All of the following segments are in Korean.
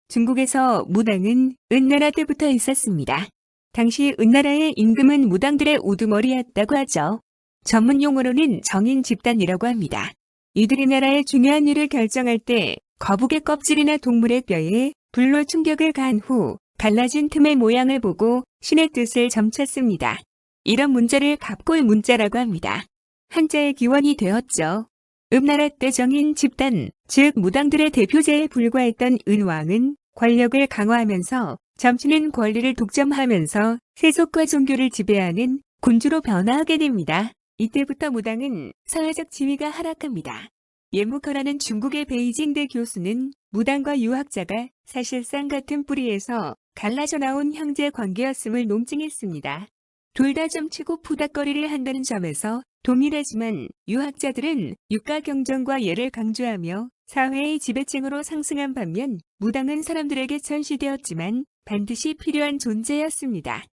중국에서 무당은 은나라 때부터 있었습니다. 당시 은나라의 임금은 무당들의 우두머리였다고 하죠. 전문 용어로는 정인 집단이라고 합니다. 이들이 나라의 중요한 일을 결정할 때 거북의 껍질이나 동물의 뼈에 불로 충격을 가한 후 갈라진 틈의 모양을 보고 신의 뜻을 점쳤습니다. 이런 문자를 갑골 문자라고 합니다. 한자의 기원이 되었죠. 음나라 때 정인 집단, 즉 무당들의 대표자에 불과했던 은왕은 권력을 강화하면서 점치는 권리를 독점하면서 세속과 종교를 지배하는 군주로 변화하게 됩니다. 이때부터 무당은 사회적 지위가 하락합니다. 예무커라는 중국의 베이징대 교수는 무당과 유학자가 사실상 같은 뿌리에서 갈라져 나온 형제 관계였음을 논증했습니다. 둘 다 점치고 푸닥거리를 한다는 점에서 동일하지만 유학자들은 유가 경쟁과 예를 강조하며 사회의 지배층으로 상승한 반면 무당은 사람들에게 전시되었지만 반드시 필요한 존재였습니다.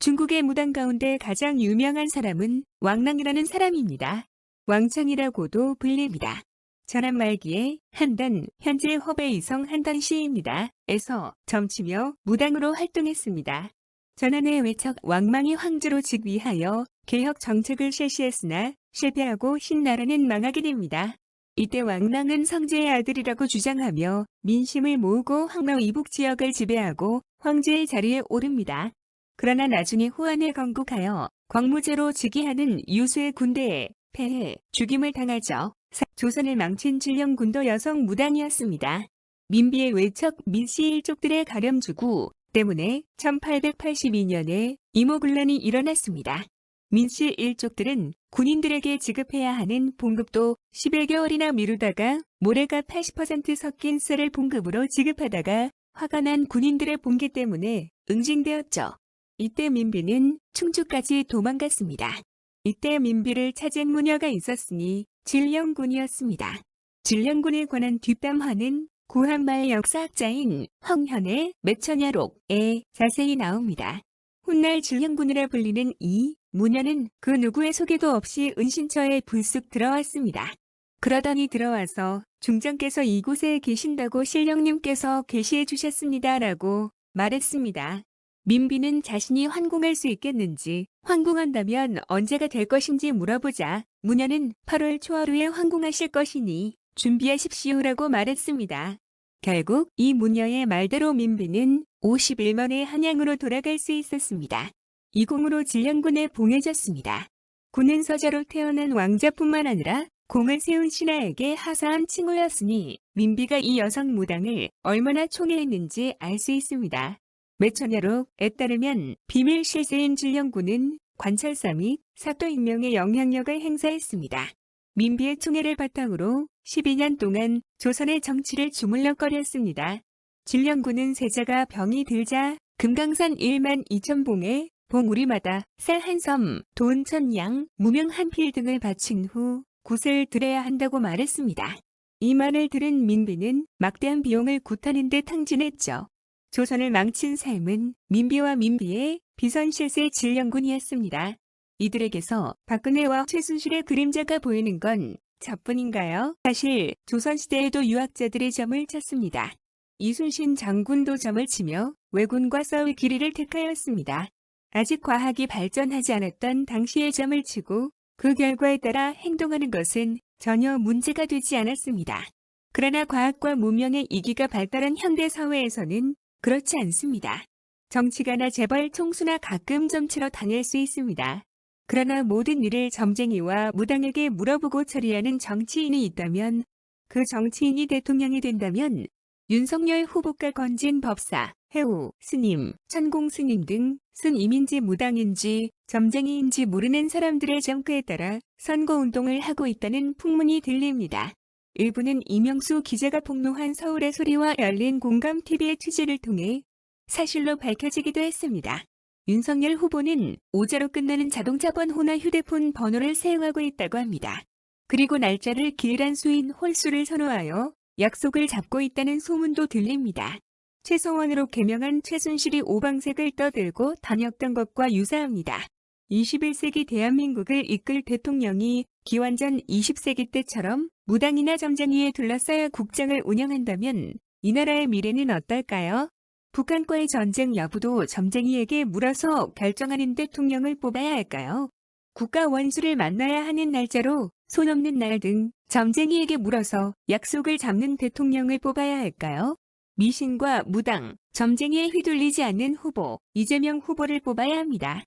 중국의 무당 가운데 가장 유명한 사람은 왕랑이라는 사람입니다. 왕창이라고도 불립니다. 전한 말기에 한단, 현재 허베이성 한단시입니다. 에서 점치며 무당으로 활동했습니다. 전한의 외척 왕망이 황제로 즉위하여 개혁 정책을 실시했으나 실패하고 신나라는 망하게 됩니다. 이때 왕랑은 성제의 아들이라고 주장하며 민심을 모으고 황로 이북 지역을 지배하고 황제의 자리에 오릅니다. 그러나 나중에 후한에 건국하여 광무제로 즉위하는 유수의 군대에 패해 죽임을 당하죠. 조선을 망친 질령군도 여성 무당이었습니다. 민비의 외척 민씨 일족들의 가렴주구 때문에 1882년에 이모군란이 일어났습니다. 민씨 일족들은 군인들에게 지급해야 하는 봉급도 11개월이나 미루다가 모래가 80% 섞인 쌀을 봉급으로 지급하다가 화가 난 군인들의 봉기 때문에 응징되었죠. 이때 민비는 충주까지 도망갔습니다. 이때 민비를 찾은 무녀가 있었으니 질령군이었습니다. 질령군에 관한 뒷담화는 구한말 역사학자인 황현의 매처녀록에 자세히 나옵니다. 훗날 질령군이라 불리는 이 무녀는 그 누구의 소개도 없이 은신처에 불쑥 들어왔습니다. 그러더니 들어와서 중전께서 이곳에 계신다고 신령님께서 계시해 주셨습니다라고 말했습니다. 민비는 자신이 환궁할 수 있겠는지, 환궁한다면 언제가 될 것인지 물어보자 무녀는 8월 초하루에 환궁하실 것이니 준비하십시오라고 말했습니다. 결국 이 무녀의 말대로 민비는 50일 만에 한양으로 돌아갈 수 있었습니다. 이 공으로 질령군에 봉해졌습니다. 군은 서자로 태어난 왕자뿐만 아니라 공을 세운 신하에게 하사한 칭호였으니 민비가 이 여성 무당을 얼마나 총애했는지 알 수 있습니다. 매처녀록에 따르면 비밀 실세인 질령군은 관찰사 및 사또 임명의 영향력을 행사했습니다. 민비의 총애를 바탕으로 12년 동안 조선의 정치를 주물럭거렸습니다. 질령군은 세자가 병이 들자 금강산 1만 2천 봉에 봉우리마다 쌀 한 섬, 돈 1,000양, 무명 한 필 등을 바친 후 굿을 들여야 한다고 말했습니다. 이 말을 들은 민비는 막대한 비용을 굿하는 데 탕진했죠. 조선을 망친 삶은 민비와 민비의 비선실세 질령군이었습니다. 이들에게서 박근혜와 최순실의 그림자가 보이는 건 저뿐인가요? 사실 조선시대에도 유학자들이 점을 쳤습니다. 이순신 장군도 점을 치며 왜군과 싸울 길이를 택하였습니다. 아직 과학이 발전하지 않았던 당시에 점을 치고 그 결과에 따라 행동하는 것은 전혀 문제가 되지 않았습니다. 그러나 과학과 문명의 이기가 발달한 현대 사회에서는 그렇지 않습니다. 정치가나 재벌 총수나 가끔 점치러 다닐 수 있습니다. 그러나 모든 일을 점쟁이와 무당에게 물어보고 처리하는 정치인이 있다면, 그 정치인이 대통령이 된다면 윤석열 후보가 건진 법사, 해우, 스님, 천공 스님 등 순임인지 무당인지 점쟁이인지 모르는 사람들의 점괘에 따라 선거운동을 하고 있다는 풍문이 들립니다. 일부는 이명수 기자가 폭로한 서울의 소리와 열린 공감TV의 취재를 통해 사실로 밝혀지기도 했습니다. 윤석열 후보는 오자로 끝나는 자동차 번호나 휴대폰 번호를 사용하고 있다고 합니다. 그리고 날짜를 길한 수인 홀수를 선호하여 약속을 잡고 있다는 소문도 들립니다. 최성원으로 개명한 최순실이 오방색을 떠들고 다녔던 것과 유사합니다. 21세기 대한민국을 이끌 대통령이 기원전 20세기 때처럼 무당이나 점쟁이에 둘러싸여 국정을 운영한다면 이 나라의 미래는 어떨까요? 북한과의 전쟁 여부도 점쟁이에게 물어서 결정하는 대통령을 뽑아야 할까요? 국가 원수를 만나야 하는 날짜로 손 없는 날 등 점쟁이에게 물어서 약속을 잡는 대통령을 뽑아야 할까요? 미신과 무당, 점쟁이에 휘둘리지 않는 후보, 이재명 후보를 뽑아야 합니다.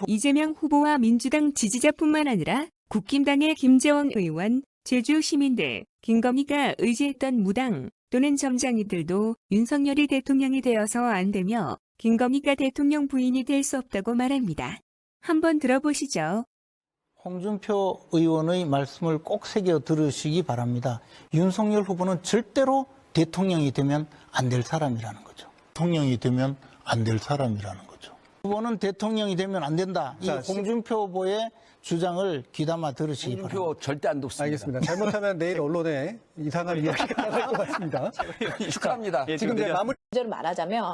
이재명 후보와 민주당 지지자뿐만 아니라 국힘당의 김재원 의원, 제주 시민들, 김건희가 의지했던 무당 또는 점쟁이들도 윤석열이 대통령이 되어서 안 되며 김건희가 대통령 부인이 될 수 없다고 말합니다. 한번 들어보시죠. 홍준표 의원의 말씀을 꼭 새겨 들으시기 바랍니다. 윤석열 후보는 절대로 대통령이 되면 안 될 사람이라는 거죠. 대통령이 되면 안 될 사람이라는 거죠. 후보는 대통령이 되면 안 된다. 이 홍준표 후보의 주장을 귀담아 들으시기 바랍니다. 홍준표 절대 안 돕습니다. 알겠습니다. 잘못하면 내일 언론에 이상한 이야기가 나갈 것 같습니다. 축하합니다. 지금 이제 마무리. 실제로 말하자면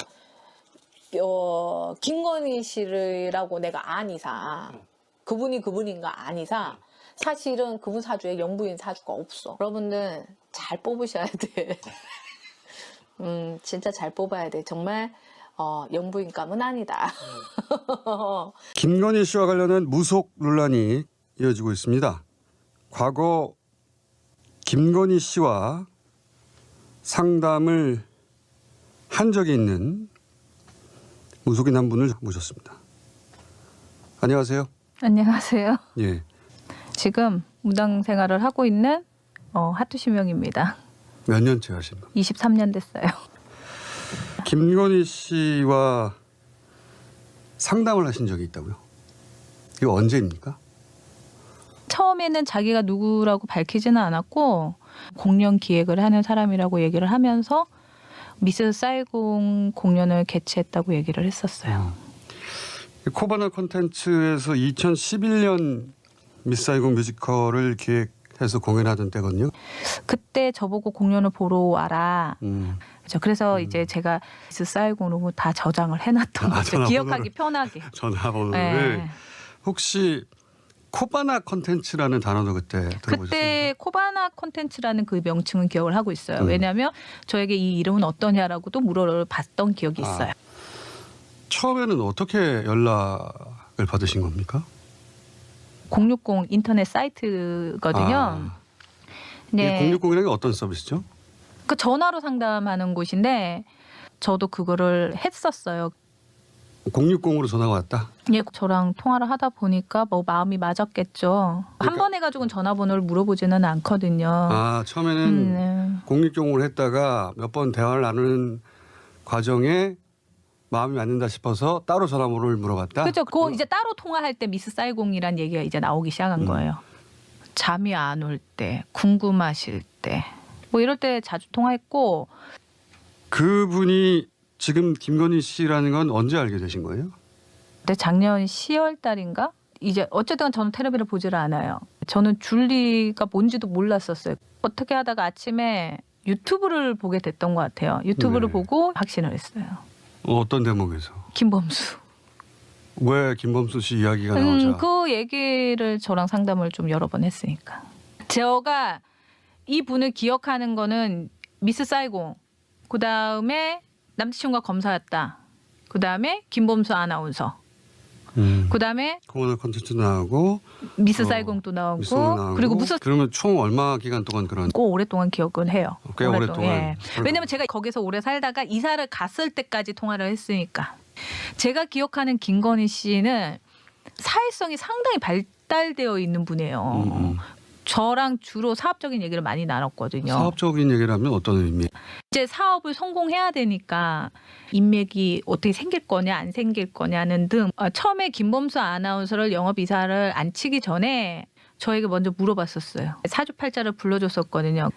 김건희 씨라고 내가 안 이상 그분이 그분인가 안 이상 사실은 그분 사주에 영부인 사주가 없어. 여러분들 잘 뽑으셔야 돼. 진짜 잘 뽑아야 돼. 정말 영부인감은 아니다. 김건희 씨와 관련한 무속 논란이 이어지고 있습니다. 과거 김건희 씨와 상담을 한 적이 있는 무속인 한 분을 모셨습니다. 안녕하세요. 안녕하세요. 예. 지금 무당 생활을 하고 있는 하투시명입니다. 몇 년째 하신 거? 23년 됐어요. 김건희 씨와 상담을 하신 적이 있다고요? 이거 언제입니까? 처음에는 자기가 누구라고 밝히지는 않았고 공연 기획을 하는 사람이라고 얘기를 하면서 미스 사이공 공연을 개최했다고 얘기를 했었어요. 코바나 콘텐츠에서 2011년 미스 사이공 뮤지컬을 기획해서 공연하던 때거든요. 그때 저보고 공연을 보러 와라. 그렇죠. 그래서 이제 제가 미스 사이공으로 다 저장을 해놨던 거죠. 기억하기 편하게. 전화번호를. 네. 혹시 코바나 콘텐츠라는 단어도 그때 들어보셨어요? 그때 코바나 콘텐츠라는 그 명칭은 기억을 하고 있어요. 왜냐하면 저에게 이 이름은 어떠냐라고도 물어봤던 기억이 있어요. 처음에는 어떻게 연락을 받으신 겁니까? 060 인터넷 사이트거든요. 네. 060이라는 게 어떤 서비스죠? 그 전화로 상담하는 곳인데 저도 그거를 했었어요. 060으로 전화가 왔다? 예, 저랑 통화를 하다 보니까 뭐 마음이 맞았겠죠. 한 번 해가지고는 전화번호를 물어보지는 않거든요. 아, 처음에는 060으로 했다가 몇 번 대화를 나누는 과정에 마음이 맞는다 싶어서 따로 전화번호를 물어봤다? 그렇죠. 그거 이제 따로 통화할 때 미스 사이공이란 얘기가 이제 나오기 시작한 거예요. 잠이 안 올 때, 궁금하실 때, 뭐 이럴 때 자주 통화했고. 그분이 지금 김건희 씨라는 건 언제 알게 되신 거예요? 근데 작년 10월 달인가? 이제 어쨌든 저는 텔레비를 보지를 않아요. 저는 줄리가 뭔지도 몰랐었어요. 어떻게 하다가 아침에 유튜브를 보게 됐던 것 같아요. 유튜브를 보고 확신을 했어요. 어떤 대목에서? 김범수. 왜 김범수 씨 이야기가 나오자? 그 얘기를 저랑 상담을 좀 여러 번 했으니까. 제가 이 분을 기억하는 거는 미스 사이공, 그 다음에 남자친구가 검사였다. 그 다음에 김범수 아나운서. 그 다음에 코바나 콘텐츠 나오고 미스 사이공도 나오고, 그리고 무슨 그러면 총 얼마 기간 동안 그런? 꽤 오랫동안 기억은 해요. 꽤 오랫동안. 예. 왜냐면 제가 거기서 오래 살다가 이사를 갔을 때까지 통화를 했으니까. 제가 기억하는 김건희 씨는 사회성이 상당히 발달되어 있는 분이에요. 저랑 주로 사업적인 얘기를 많이 나눴거든요. 사업적인 얘기를 하면 어떤 의미? 이제 사업을 성공해야 되니까 인맥이 어떻게 생길 거냐 안 생길 거냐는 등 처음에 김범수 아나운서를 영업 이사를 안 치기 전에 저에게 먼저 물어봤었어요. 사주팔자를 불러줬었거든요.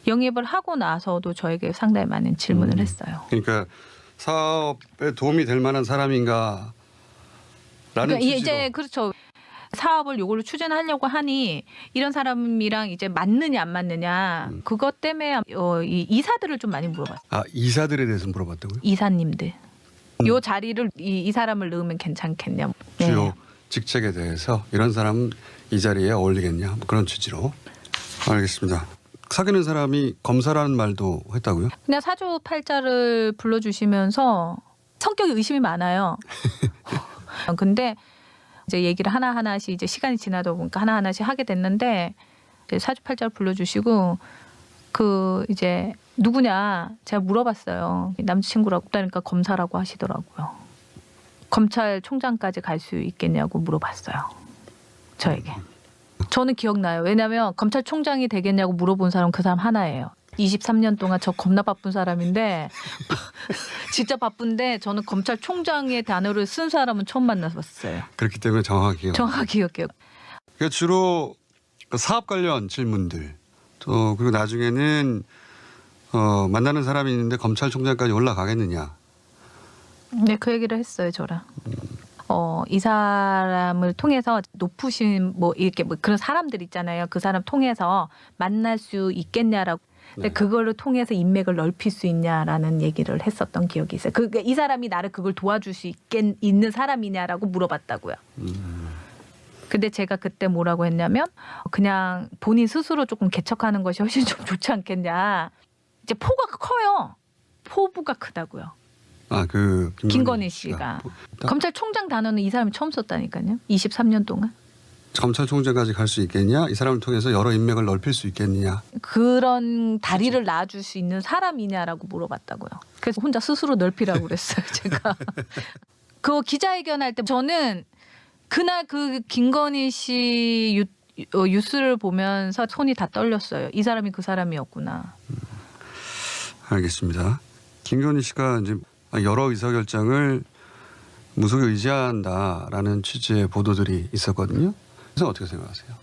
영입을 하고 나서도 저에게 상당히 많은 질문을 했어요. 그러니까 사업에 도움이 될 만한 사람인가? 라는 취지로. 이제 그렇죠. 사업을 요걸로 추진하려고 하니 이런 사람이랑 이제 맞느냐 안 맞느냐 그것 때문에 이 이사들을 좀 많이 물어봤어요. 아, 이사들에 대해서 물어봤다고요? 이사님들. 요 자리를 이 사람을 넣으면 괜찮겠냐. 주요 직책에 대해서 이런 사람은 이 자리에 어울리겠냐, 뭐 그런 취지로. 알겠습니다. 사귀는 사람이 검사라는 말도 했다고요? 그냥 사주팔자를 불러주시면서 성격이 의심이 많아요. 근데 이제 얘기를 하나하나씩 이제 시간이 지나다 보니까 하나하나씩 하게 됐는데 이제 사주팔자를 불러주시고 그 이제 누구냐 제가 물어봤어요. 남자친구라고 없다니까 검사라고 하시더라고요. 검찰총장까지 갈 수 있겠냐고 물어봤어요. 저에게. 저는 기억나요. 왜냐하면 검찰총장이 되겠냐고 물어본 사람 그 사람 하나예요. 23년 동안 저 겁나 바쁜 사람인데 진짜 바쁜데 저는 검찰총장의 단어를 쓴 사람은 처음 만나봤어요. 그렇기 때문에 정확하게 기억. 정확히 기억해요. 그러니까 주로 그 사업 관련 질문들 또 그리고 나중에는 만나는 사람이 있는데 검찰총장까지 올라가겠느냐. 네, 그 얘기를 했어요, 저랑. 이 사람을 통해서 높으신 뭐 이렇게 뭐 그런 사람들 있잖아요. 그 사람 통해서 만날 수 있겠냐라고. 근데 네. 그걸로 통해서 인맥을 넓힐 수 있냐라는 얘기를 했었던 기억이 있어요. 그러니까 이 사람이 나를 그걸 도와줄 수 있는 사람이냐라고 물어봤다고요. 근데 제가 그때 뭐라고 했냐면 그냥 본인 스스로 조금 개척하는 것이 훨씬 좀 좋지 않겠냐. 이제 포가 커요. 포부가 크다고요. 아, 그 김건희 씨가. 검찰총장 단어는 이 사람이 처음 썼다니까요. 23년 동안. 검찰총장까지 갈 수 있겠냐? 이 사람을 통해서 여러 인맥을 넓힐 수 있겠느냐? 그런 다리를 놔줄 수 있는 사람이냐라고 물어봤다고요. 그래서 혼자 스스로 넓히라고 그랬어요. 제가. 그 기자회견 할 때 저는 그날 그 김건희 씨 뉴스를 보면서 손이 다 떨렸어요. 이 사람이 그 사람이었구나. 알겠습니다. 김건희 씨가 이제 여러 의사결정을 무속에 의지한다라는 취지의 보도들이 있었거든요. 그래서 어떻게 생각하세요?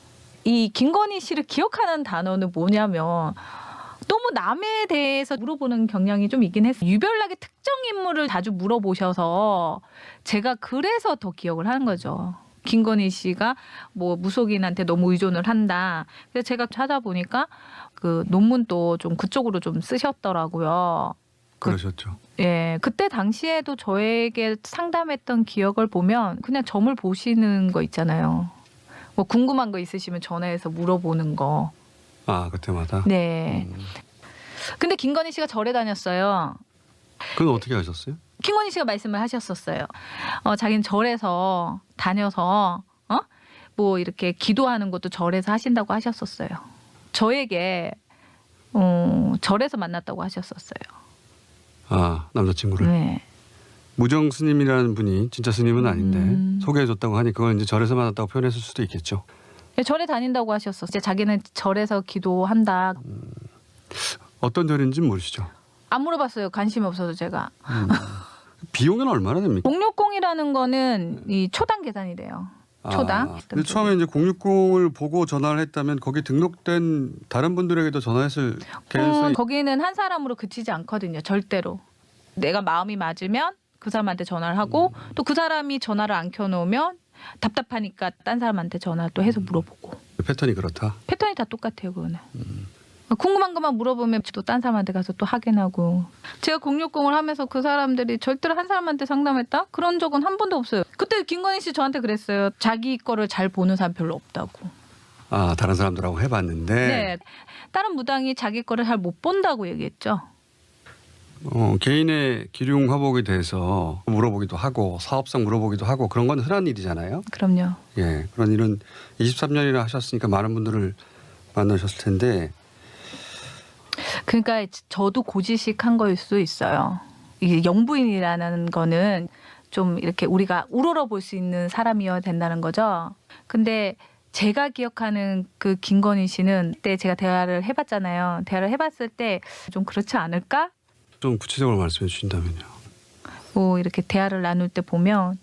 이 김건희 씨를 기억하는 단어는 뭐냐면 너무 남에 대해서 물어보는 경향이 좀 있긴 했어요. 유별나게 특정 인물을 자주 물어보셔서 제가 그래서 더 기억을 하는 거죠. 김건희 씨가 뭐 무속인한테 너무 의존을 한다. 그래서 제가 찾아보니까 그 논문도 좀 그쪽으로 좀 쓰셨더라고요. 그러셨죠. 예, 그때 당시에도 저에게 상담했던 기억을 보면 그냥 점을 보시는 거 있잖아요. 뭐 궁금한 거 있으시면 전화해서 물어보는 거. 아, 그때마다? 네. 근데 김건희 씨가 절에 다녔어요. 그건 어떻게 하셨어요? 김건희 씨가 말씀을 하셨었어요. 자기는 절에서 다녀서 뭐 이렇게 기도하는 것도 절에서 하신다고 하셨었어요. 저에게 절에서 만났다고 하셨었어요. 아, 남자친구를? 네. 무정 스님이라는 분이 진짜 스님은 아닌데 소개해줬다고 하니 그걸 이제 절에서 만났다고 표현했을 수도 있겠죠. 네, 절에 다닌다고 하셨었어요. 이제 자기는 절에서 기도한다. 어떤 절인지 모르시죠? 안 물어봤어요. 관심이 없어서 제가. 비용은 얼마나 됩니까? 060이라는 거는 이 초당 계산이 돼요. 초당. 근데 처음에 이제 060을 보고 전화를 했다면 거기 등록된 다른 분들에게도 전화했을 개연성이 거기는 한 사람으로 그치지 않거든요. 절대로. 내가 마음이 맞으면 그 사람한테 전화를 하고 또 그 사람이 전화를 안 켜놓으면 답답하니까 딴 사람한테 전화 또 해서 물어보고. 패턴이 그렇다. 패턴이 다 똑같아요. 그거는. 궁금한 것만 물어보면 또 딴 사람한테 가서 또 확인하고. 제가 060을 하면서 그 사람들이 절대로 한 사람한테 상담했다? 그런 적은 한 번도 없어요. 그때 김건희 씨 저한테 그랬어요. 자기 거를 잘 보는 사람 별로 없다고. 아, 다른 사람들하고 해봤는데. 네. 다른 무당이 자기 거를 잘 못 본다고 얘기했죠. 개인의 기륭 화복에 대해서 물어보기도 하고 사업성 물어보기도 하고 그런 건 흔한 일이잖아요. 그럼요. 예, 그런 일은 23년이나 하셨으니까 많은 분들을 만나셨을 텐데. 그러니까 저도 고지식한 거일 수 있어요. 이게 영부인이라는 거는 좀 이렇게 우리가 우러러 볼 수 있는 사람이어야 된다는 거죠. 근데 제가 기억하는 그 김건희 씨는 그때 제가 대화를 해봤잖아요. 대화를 해봤을 때 좀 그렇지 않을까? 좀 구체적으로 말씀해 주신다면요. 뭐 이렇게 대화를 나눌 때 보면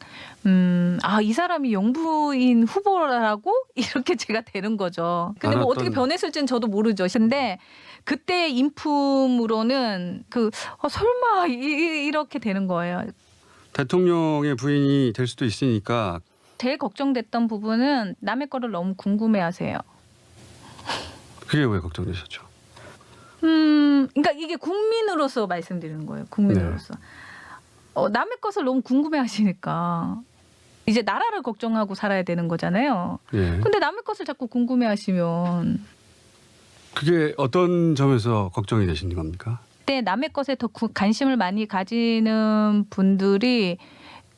이 사람이 영부인 후보라고 이렇게 제가 되는 거죠. 근데 뭐 어떻게 변했을지는 저도 모르죠. 근데 그때 인품으로는 설마 이렇게 되는 거예요. 대통령의 부인이 될 수도 있으니까. 제일 걱정됐던 부분은 남의 거를 너무 궁금해하세요. 그게 왜 걱정되셨죠? 그러니까 이게 국민으로서 말씀드리는 거예요. 국민으로서. 남의 것을 너무 궁금해하시니까 이제 나라를 걱정하고 살아야 되는 거잖아요. 예. 근데 남의 것을 자꾸 궁금해하시면 그게 어떤 점에서 걱정이 되시는 겁니까? 그때 남의 것에 더 관심을 많이 가지는 분들이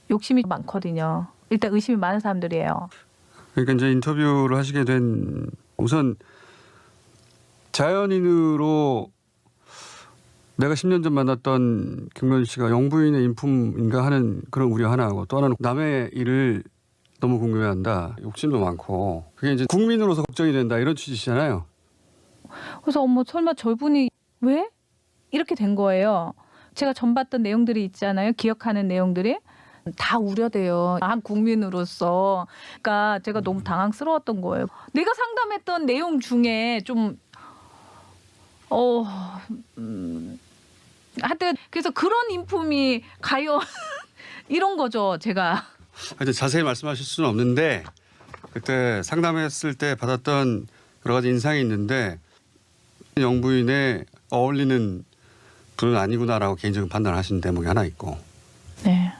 욕심이 많거든요. 일단 의심이 많은 사람들이에요. 그러니까 이제 인터뷰를 하시게 된 우선 자연인으로 내가 10년 전 만났던 김건희 씨가 영부인의 인품인가 하는 그런 우려 하나하고 또 하나는 남의 일을 너무 궁금해한다. 욕심도 많고 그게 이제 국민으로서 걱정이 된다 이런 취지시잖아요. 그래서 어머 설마 저분이 왜? 이렇게 된 거예요. 제가 전 봤던 내용들이 있잖아요. 기억하는 내용들이. 다 우려돼요. 한 국민으로서. 그러니까 제가 너무 당황스러웠던 거예요. 내가 상담했던 내용 중에 좀 하여튼 그래서 그런 인품이 과연 이런 거죠. 제가. 하여튼 자세히 말씀하실 수는 없는데 그때 상담했을 때 받았던 여러 가지 인상이 있는데 영부인에 어울리는 분은 아니구나라고 개인적인 판단을 하신 대목이 하나 있고 네.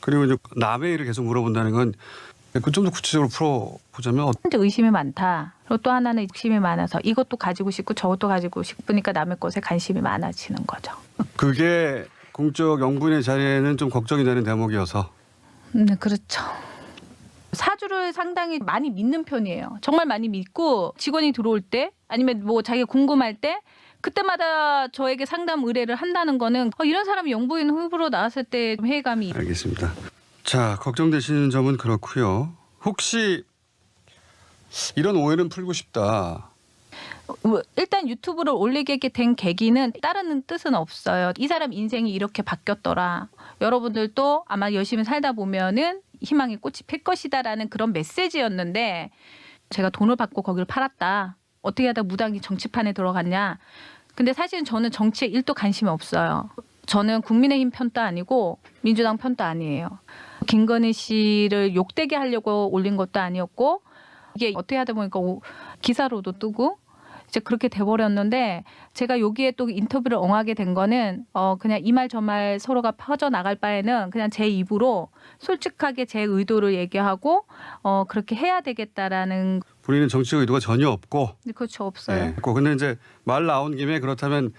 그리고 이제 남의 일을 계속 물어본다는 건 좀 더 구체적으로 풀어보자면 현재 의심이 많다. 그리고 또 하나는 욕심이 많아서 이것도 가지고 싶고 저것도 가지고 싶으니까 남의 것에 관심이 많아지는 거죠. 그게 공적 영부인의 자리에는 좀 걱정이 되는 대목이어서 네, 그렇죠. 사주를 상당히 많이 믿는 편이에요. 정말 많이 믿고 직원이 들어올 때 아니면 뭐 자기가 궁금할 때 그때마다 저에게 상담 의뢰를 한다는 거는 이런 사람이 영부인 후보로 나왔을 때 좀 회의감이 알겠습니다. 자, 걱정되시는 점은 그렇고요. 혹시 이런 오해는 풀고 싶다. 일단 유튜브를 올리게 된 계기는 다른 뜻은 없어요. 이 사람 인생이 이렇게 바뀌었더라. 여러분들도 아마 열심히 살다 보면은 희망의 꽃이 필 것이다라는 그런 메시지였는데 제가 돈을 받고 거기를 팔았다. 어떻게 하다 무당이 정치판에 들어갔냐. 근데 사실은 저는 정치에 1도 관심이 없어요. 저는 국민의힘 편도 아니고 민주당 편도 아니에요. 김건희 씨를 욕되게 하려고 올린 것도 아니었고 이게 어떻게 하다 보니까 기사로도 뜨고 이제 그렇게 돼버렸는데 제가 여기에 또 인터뷰를 응하게 된 거는 그냥 이 말 저 말 서로가 퍼져나갈 바에는 그냥 제 입으로 솔직하게 제 의도를 얘기하고 그렇게 해야 되겠다라는. 본인은 정치적 의도가 전혀 없고. 그렇죠. 없어요. 네. 근데 이제 말 나온 김에 그렇다면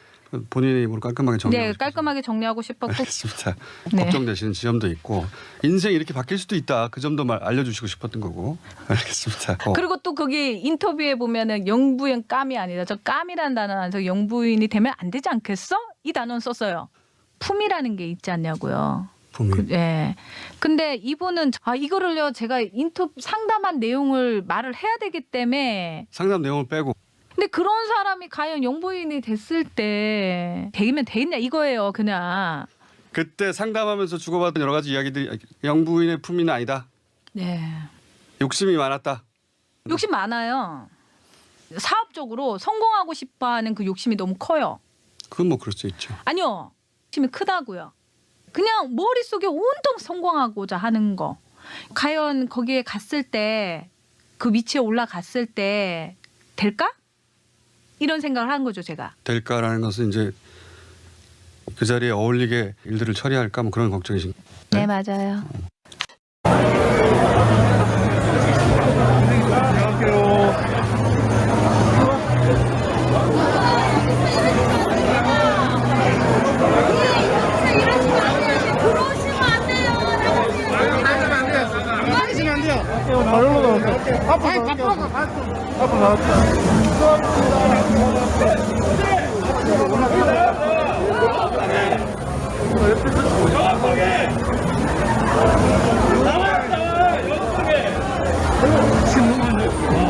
본인의 입으로 깔끔하게 정리하고 네, 깔끔하게 정리하고 싶었고. 알겠습니다. 네. 걱정되시는 지점도 있고 인생이 이렇게 바뀔 수도 있다. 그 점도 알려주시고 싶었던 거고. 알겠습니다. 그리고 또 거기 인터뷰에 보면은 영부인 깜이 아니다. 저 깜이라는 단어는 안 써서 영부인이 되면 안 되지 않겠어? 이 단어는 썼어요. 품이라는 게 있지 않냐고요. 품이. 예. 근데 이분은 이거를요 제가 인터뷰 상담한 내용을 말을 해야 되기 때문에 상담 내용을 빼고. 근데 그런 사람이 과연 영부인이 됐을 때 되면 되겠냐 이거예요 그냥. 그때 상담하면서 주고받은 여러 가지 이야기들이 영부인의 품위는 아니다. 네. 욕심이 많았다. 욕심 많아요. 사업적으로 성공하고 싶어하는 그 욕심이 너무 커요. 그건 뭐 그럴 수 있죠. 아니요. 욕심이 크다고요. 그냥 머릿속에 온통 성공하고자 하는 거. 과연 거기에 갔을 때 그 위치에 올라갔을 때 될까? 이런 생각을 한 거죠 제가. 될까라는 것은 이제 그 자리에 어울리게 일들을 처리할까 뭐 그런 걱정이신 거예요. 네 맞아요.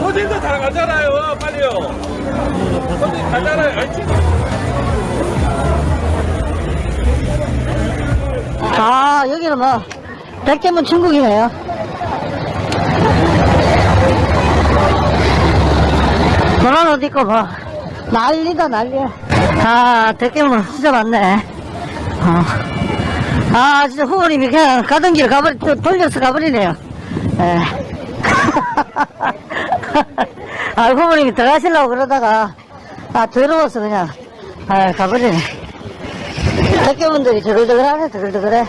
어딘데 다 가잖아요. 빨리요. 어디 가잖아요. 여기는 뭐 백대문 천국이네요. 그런 옷 입고 뭐 난리다 난리야. 백대문 진짜 많네. 진짜 후보님이 그냥 가던 길 돌려서 가버리네요. 예. 후보님이 들어가시려고 그러다가 더러워서 그냥 가버리네. 백대문들이 드글드글하네 드글드글해.